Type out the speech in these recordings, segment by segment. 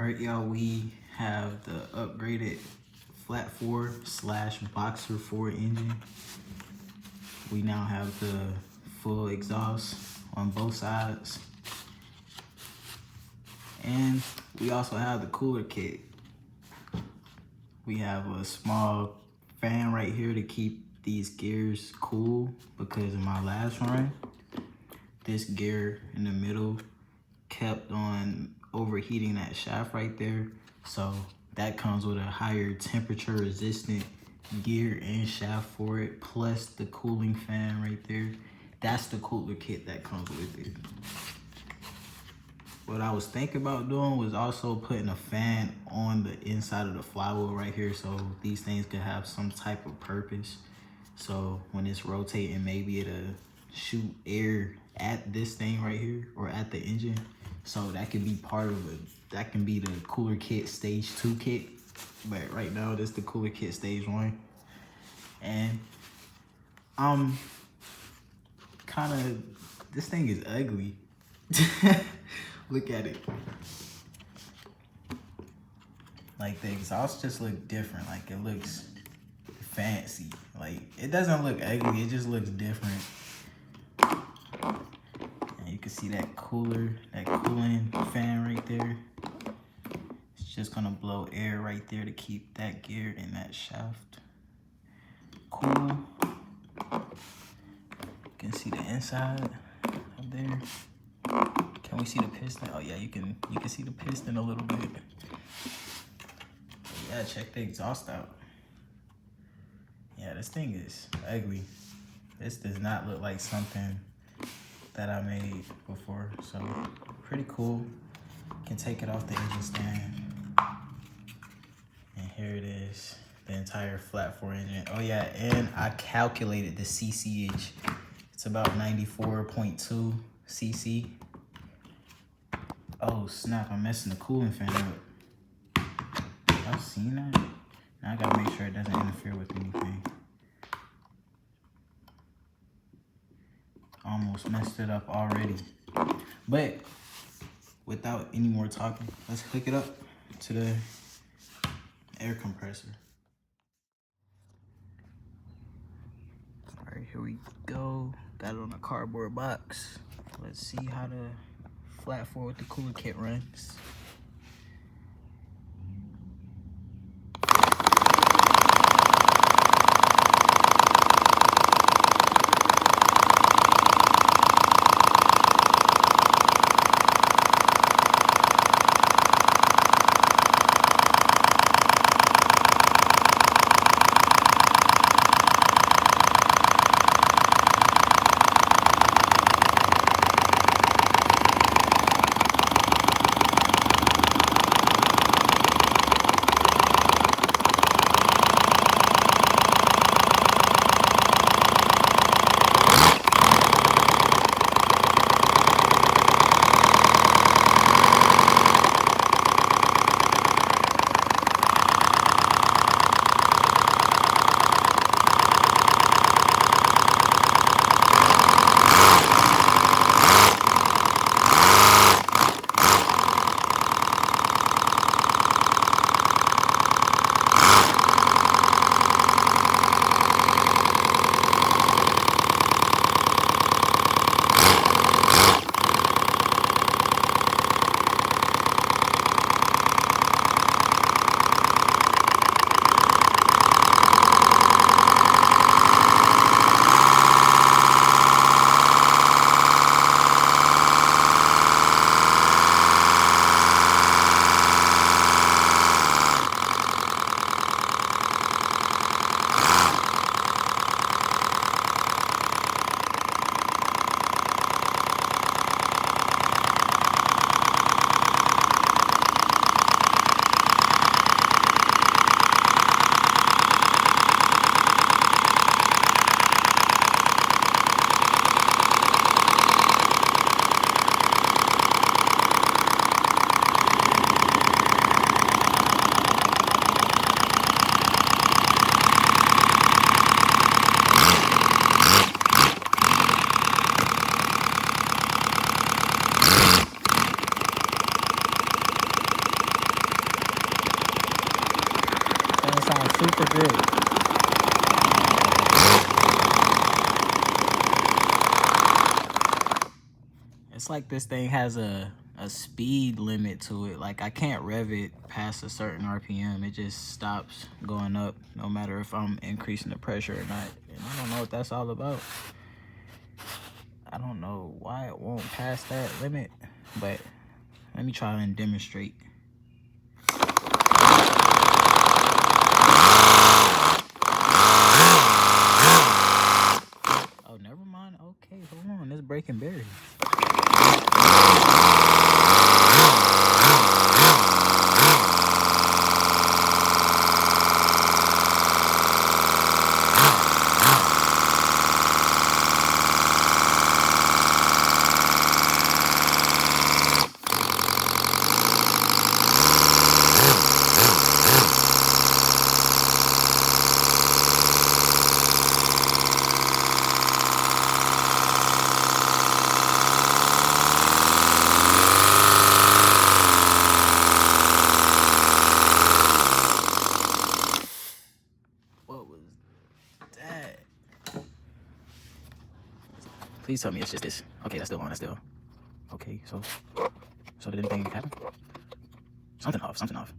All right, y'all, we have the upgraded Flat 4 / Boxer 4 engine. We now have the full exhaust on both sides. And we also have the cooler kit. We have a small fan right here to keep these gears cool, because in my last run, this gear in the middle kept on overheating that shaft right there. So that comes with a higher temperature resistant gear and shaft for it, plus the cooling fan right there. That's the cooler kit that comes with it. What I was thinking about doing was also putting a fan on the inside of the flywheel right here, so these things could have some type of purpose. So when it's rotating, maybe it'll shoot air at this thing right here or at the engine. So that could be part of it. That can be the cooler kit stage 2 kit. But right now, this is the cooler kit stage 1. And this thing is ugly. Look at it. Like, the exhaust just look different. Like, it looks fancy. Like, it doesn't look ugly, it just looks different. And you can see that cooling fan right there. It's just gonna blow air right there to keep that gear in that shaft cool. You can see the inside up there. Can we see the piston? Oh yeah, you can see the piston a little bit. But yeah, check the exhaust out. Yeah, this thing is ugly. This does not look like something that I made before. So pretty cool. Can take it off the engine stand. And here it is, the entire Flat 4 engine. Oh yeah, and I calculated the CCH. It's about 94.2 cc. Oh snap, I'm messing the cooling fan up. Y'all seen that? Now I gotta make sure it doesn't interfere with anything. Almost messed it up already. But without any more talking, let's hook it up to the air compressor. All right, here we go. Got it on a cardboard box. Let's see how the Flat 4 with the cooler kit runs. good. It's like this thing has a speed limit to it. Like I can't rev it past a certain RPM. It just stops going up no matter if I'm increasing the pressure or not. And I don't know what that's all about. I don't know why it won't pass that limit, but let me try and demonstrate. Oh, never mind. Okay, hold on. It's breaking berries. What was that? Please tell me it's just this. Okay, that's still on. That's still. Okay, so did anything happen? Something off.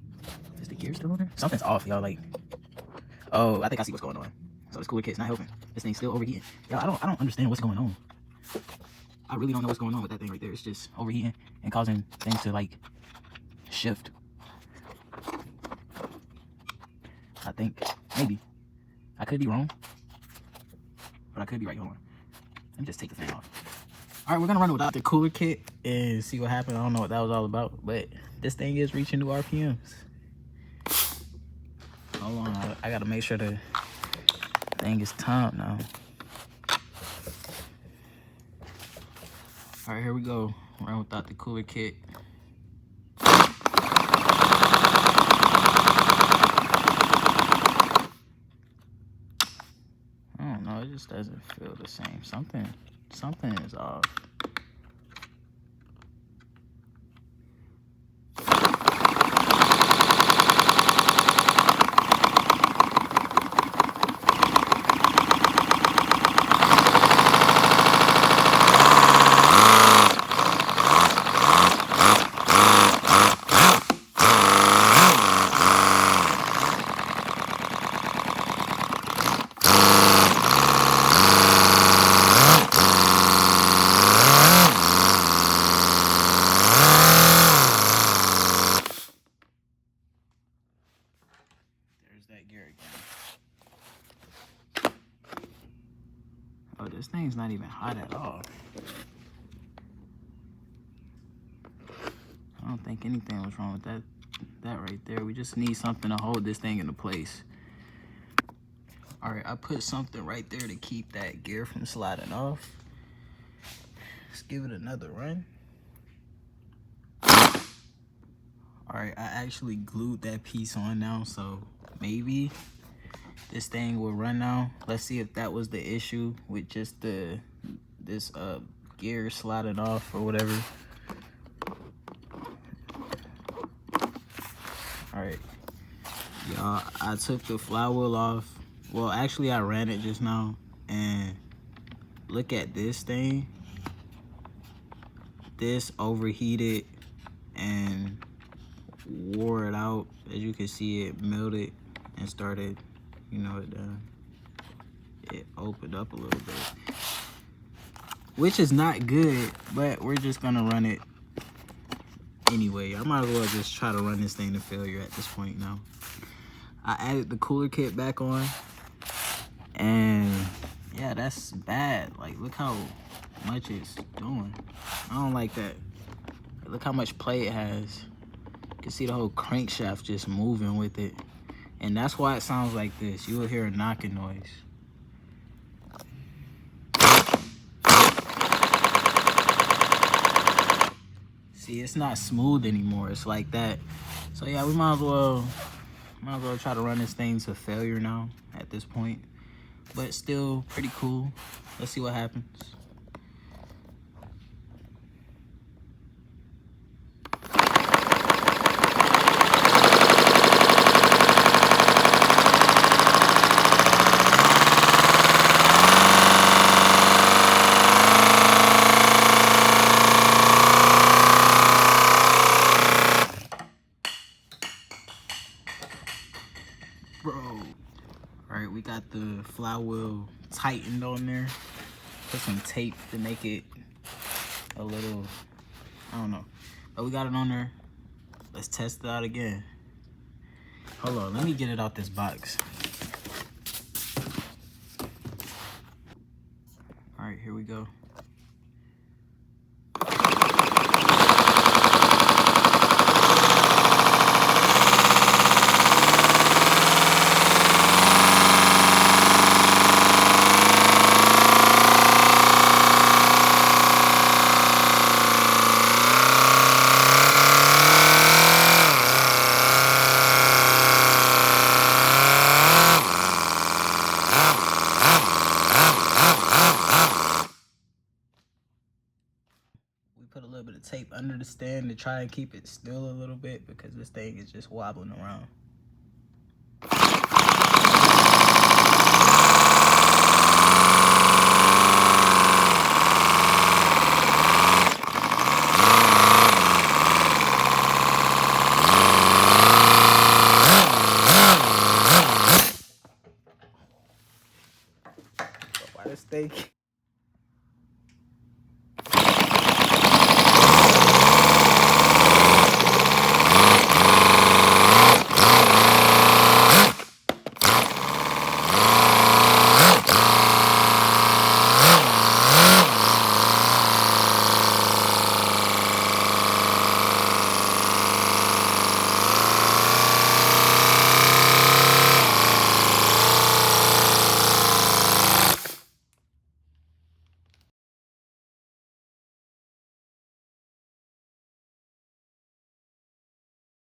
Is the gear still on there? Something's off, y'all. Like, oh, I think I see what's going on. So this cooler kit's not helping. This thing's still overheating. Y'all, I don't understand what's going on. I really don't know what's going on with that thing right there. It's just overheating and causing things to like shift. I think maybe I could be wrong, but I could be right. Hold on. Let me just take the fan off. All right, we're gonna run it without the cooler kit and see what happened. I don't know what that was all about, but this thing is reaching new RPMs. Hold on, I gotta make sure the thing is timed now. All right, here we go. Run without the cooler kit. I don't know, it just doesn't feel the same. Something is off. That gear again. Oh, this thing's not even hot at all. I don't think anything was wrong with that right there. We just need something to hold this thing into place. All right, I put something right there to keep that gear from sliding off. Let's give it another run. All right, I actually glued that piece on now, so maybe this thing will run now. Let's see if that was the issue with just this gear sliding off or whatever. All right, y'all, I took the flywheel off. Well, actually I ran it just now, and look at this thing. This overheated and wore it out. As you can see, it melted and started, you know, it opened up a little bit, which is not good, but we're just gonna run it anyway. I might as well just try to run this thing to failure at this point now. I added the cooler kit back on, and yeah, that's bad. Like, look how much it's doing. I don't like that. Look how much play it has. You can see the whole crankshaft just moving with it, and that's why it sounds like this. You will hear a knocking noise. See, it's not smooth anymore. It's like that. So yeah, we might as well try to run this thing to failure now at this point, but still pretty cool. Let's see what happens. flywheel tightened on there. Put some tape to make it a little, I don't know. But we got it on there. Let's test it out again. Hold on, let me get it out this box. All right, here we go. Put a little bit of tape under the stand to try and keep it still a little bit because this thing is just wobbling around.